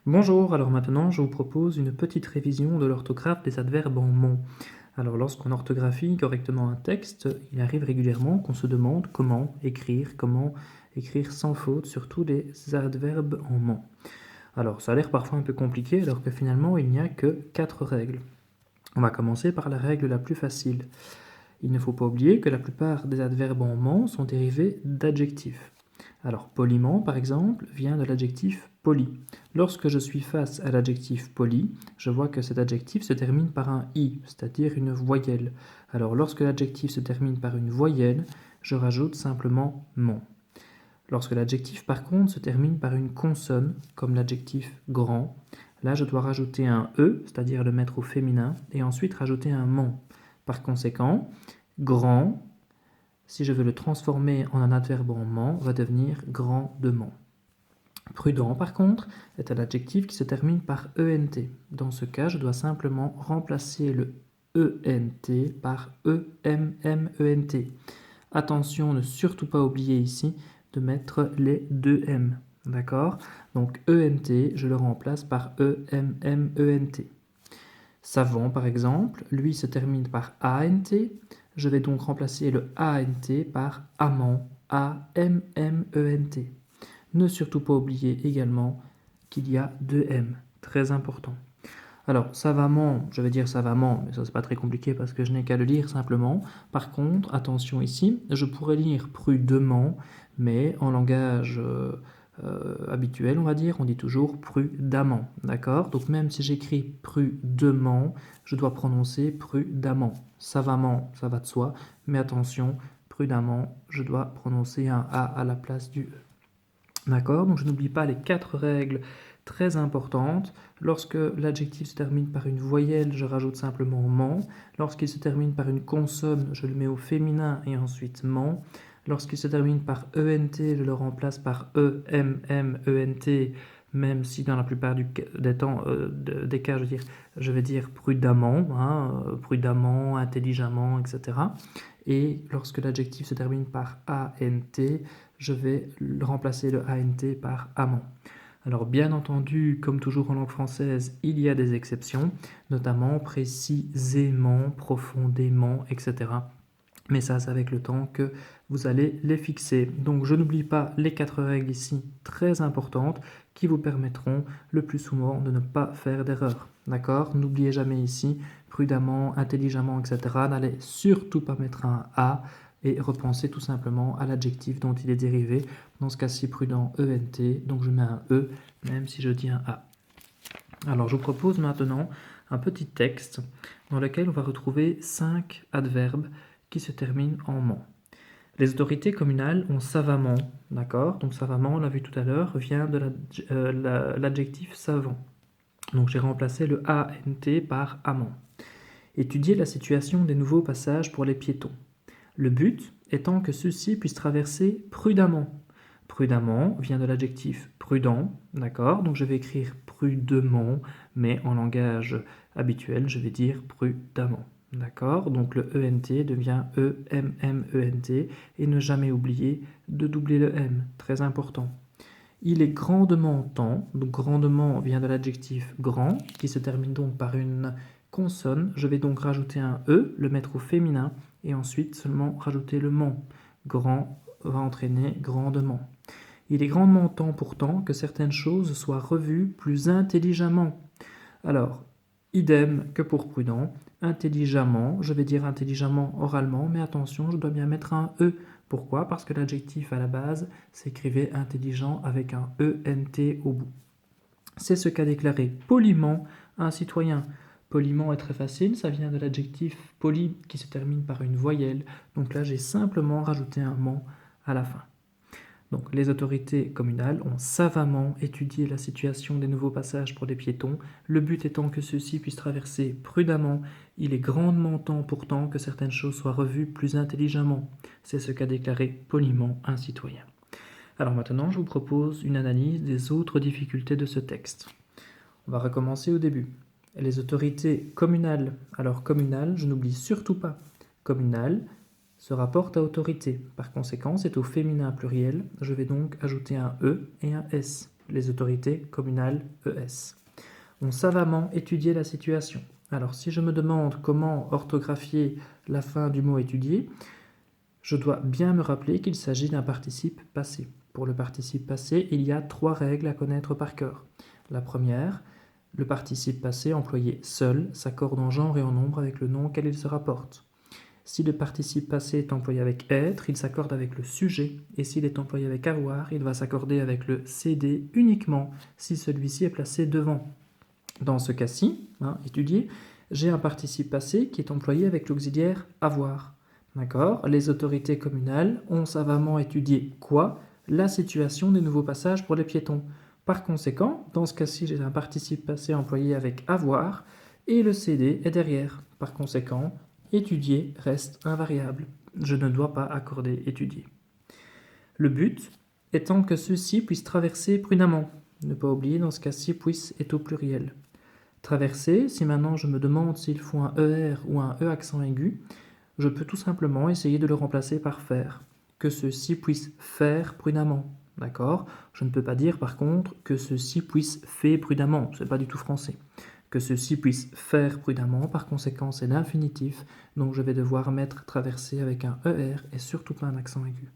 Bonjour, alors maintenant je vous propose une petite révision de l'orthographe des adverbes en mon. Alors lorsqu'on orthographie correctement un texte, il arrive régulièrement qu'on se demande comment écrire sans faute, surtout les adverbes en mon. Alors ça a l'air parfois un peu compliqué alors que finalement il n'y a que 4 règles. On va commencer par la règle la plus facile. Il ne faut pas oublier que la plupart des adverbes en ment sont dérivés d'adjectifs. Alors poliment, par exemple, vient de l'adjectif poli. Lorsque je suis face à l'adjectif poli, je vois que cet adjectif se termine par un i, c'est-à-dire une voyelle. Alors lorsque l'adjectif se termine par une voyelle, je rajoute simplement mon. Lorsque l'adjectif par contre se termine par une consonne, comme l'adjectif grand, là je dois rajouter un e, c'est-à-dire le mettre au féminin, et ensuite rajouter un mon. Par conséquent, grand, si je veux le transformer en un adverbe en ment, va devenir grandement. Prudent, par contre, est un adjectif qui se termine par ent. Dans ce cas, je dois simplement remplacer le ent par emment. Attention, ne surtout pas oublier ici de mettre les deux m. D'accord? Donc ent, je le remplace par emment. Savant, par exemple, lui se termine par ant. Je vais donc remplacer le ant par amant, A-M-M-E-N-T. Ne surtout pas oublier également qu'il y a deux M, très important. Alors, savamment, je vais dire savamment, mais ça c'est pas très compliqué parce que je n'ai qu'à le lire simplement. Par contre, attention ici, je pourrais lire prudemment, mais en langage habituel, on va dire, on dit toujours prudemment, d'accord? Donc même si j'écris prudemment, je dois prononcer prudemment. Savamment, ça va de soi, mais attention, prudemment, je dois prononcer un A à la place du E. D'accord? Donc je n'oublie pas les 4 règles très importantes. Lorsque l'adjectif se termine par une voyelle, je rajoute simplement ment. Lorsqu'il se termine par une consonne, je le mets au féminin et ensuite ment. Lorsqu'il se termine par ent, je le remplace par emment, même si dans la plupart des cas, je vais dire prudemment, prudemment, intelligemment, etc. Et lorsque l'adjectif se termine par ant, je vais remplacer le ant par amant. Alors bien entendu, comme toujours en langue française, il y a des exceptions, notamment précisément, profondément, etc. Mais ça, c'est avec le temps que vous allez les fixer. Donc je n'oublie pas les 4 règles ici, très importantes, qui vous permettront le plus souvent de ne pas faire d'erreur. D'accord? N'oubliez jamais ici, prudemment, intelligemment, etc. N'allez surtout pas mettre un A et repensez tout simplement à l'adjectif dont il est dérivé. Dans ce cas-ci, prudent, ENT, donc je mets un E, même si je dis un A. Alors je vous propose maintenant un petit texte dans lequel on va retrouver 5 adverbes qui se terminent en ment. Les autorités communales ont savamment, d'accord? Donc savamment, on l'a vu tout à l'heure, vient de l'adjectif savant. Donc j'ai remplacé le ant par amant. Étudier la situation des nouveaux passages pour les piétons. Le but étant que ceux-ci puissent traverser prudemment. Prudemment vient de l'adjectif prudent, d'accord? Donc je vais écrire prudemment, mais en langage habituel, je vais dire prudemment. D'accord? Donc le ENT devient EMMENT et ne jamais oublier de doubler le M, très important. Il est grandement temps, donc grandement vient de l'adjectif grand, qui se termine donc par une consonne. Je vais donc rajouter un E, le mettre au féminin, et ensuite seulement rajouter le ment. Grand va entraîner grandement. Il est grandement temps pourtant que certaines choses soient revues plus intelligemment. Alors, idem que pour prudent, intelligemment, je vais dire intelligemment oralement, mais attention, je dois bien mettre un E. Pourquoi? Parce que l'adjectif à la base s'écrivait intelligent avec un ENT au bout. C'est ce qu'a déclaré poliment un citoyen. Poliment est très facile, ça vient de l'adjectif poli qui se termine par une voyelle. Donc là, j'ai simplement rajouté un ment à la fin. Donc, les autorités communales ont savamment étudié la situation des nouveaux passages pour les piétons, le but étant que ceux-ci puissent traverser prudemment. Il est grandement temps pourtant que certaines choses soient revues plus intelligemment. C'est ce qu'a déclaré poliment un citoyen. Alors maintenant, je vous propose une analyse des autres difficultés de ce texte. On va recommencer au début. Les autorités communales. Alors communales, je n'oublie surtout pas. Communales se rapporte à autorité. Par conséquent, c'est au féminin pluriel. Je vais donc ajouter un E et un S. les autorités communales ES, ont savamment étudié la situation. Alors si je me demande comment orthographier la fin du mot étudié, je dois bien me rappeler qu'il s'agit d'un participe passé. Pour le participe passé, il y a 3 règles à connaître par cœur. La première, le participe passé employé seul s'accorde en genre et en nombre avec le nom auquel il se rapporte. Si le participe passé est employé avec être, il s'accorde avec le sujet, et s'il est employé avec avoir, il va s'accorder avec le CD uniquement si celui-ci est placé devant. Dans ce cas-ci, étudié, j'ai un participe passé qui est employé avec l'auxiliaire avoir. D'accord ? Les autorités communales ont savamment étudié quoi ? La situation des nouveaux passages pour les piétons. Par conséquent, dans ce cas-ci, j'ai un participe passé employé avec avoir et le CD est derrière. Par conséquent, étudier reste invariable. Je ne dois pas accorder étudier. Le but étant que ceux-ci puissent traverser prudemment. Ne pas oublier, dans ce cas-ci, puisse est au pluriel. Traverser, si maintenant je me demande s'il faut un ER ou un E accent aigu, je peux tout simplement essayer de le remplacer par faire. Que ceux-ci puissent faire prudemment. D'accord ? Je ne peux pas dire par contre que ceux-ci puissent faire prudemment. C'est pas du tout français. Que ceux-ci puissent faire prudemment, par conséquent c'est l'infinitif, donc je vais devoir mettre traverser avec un ER et surtout pas un accent aigu.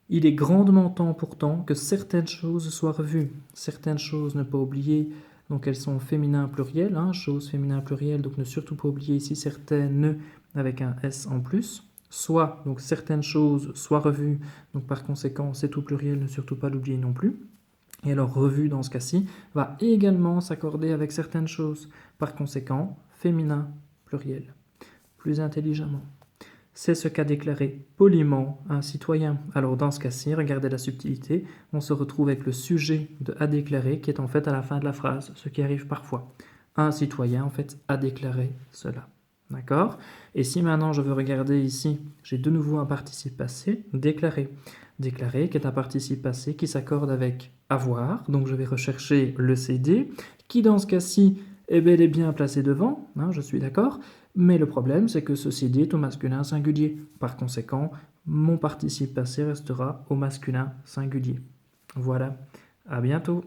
Il est grandement temps pourtant que certaines choses soient revues. Certaines choses, ne pas oublier, donc elles sont féminin pluriel, choses féminin pluriel, donc ne surtout pas oublier ici certaines avec un S en plus. Soit, donc certaines choses soient revues, donc par conséquent c'est au pluriel, ne surtout pas l'oublier non plus. Et alors revue dans ce cas-ci va également s'accorder avec certaines choses. Par conséquent, féminin pluriel. Plus intelligemment. C'est ce qu'a déclaré poliment un citoyen. Alors dans ce cas-ci, regardez la subtilité, on se retrouve avec le sujet de « a déclaré » qui est en fait à la fin de la phrase, ce qui arrive parfois. Un citoyen en fait a déclaré cela. D'accord ? Et si maintenant je veux regarder ici, j'ai de nouveau un participe passé, déclaré. Déclaré qui est un participe passé qui s'accorde avec avoir, donc je vais rechercher le CD, qui dans ce cas-ci est bel et bien placé devant, je suis d'accord, mais le problème c'est que ce CD est au masculin singulier. Par conséquent, mon participe passé restera au masculin singulier. Voilà, à bientôt.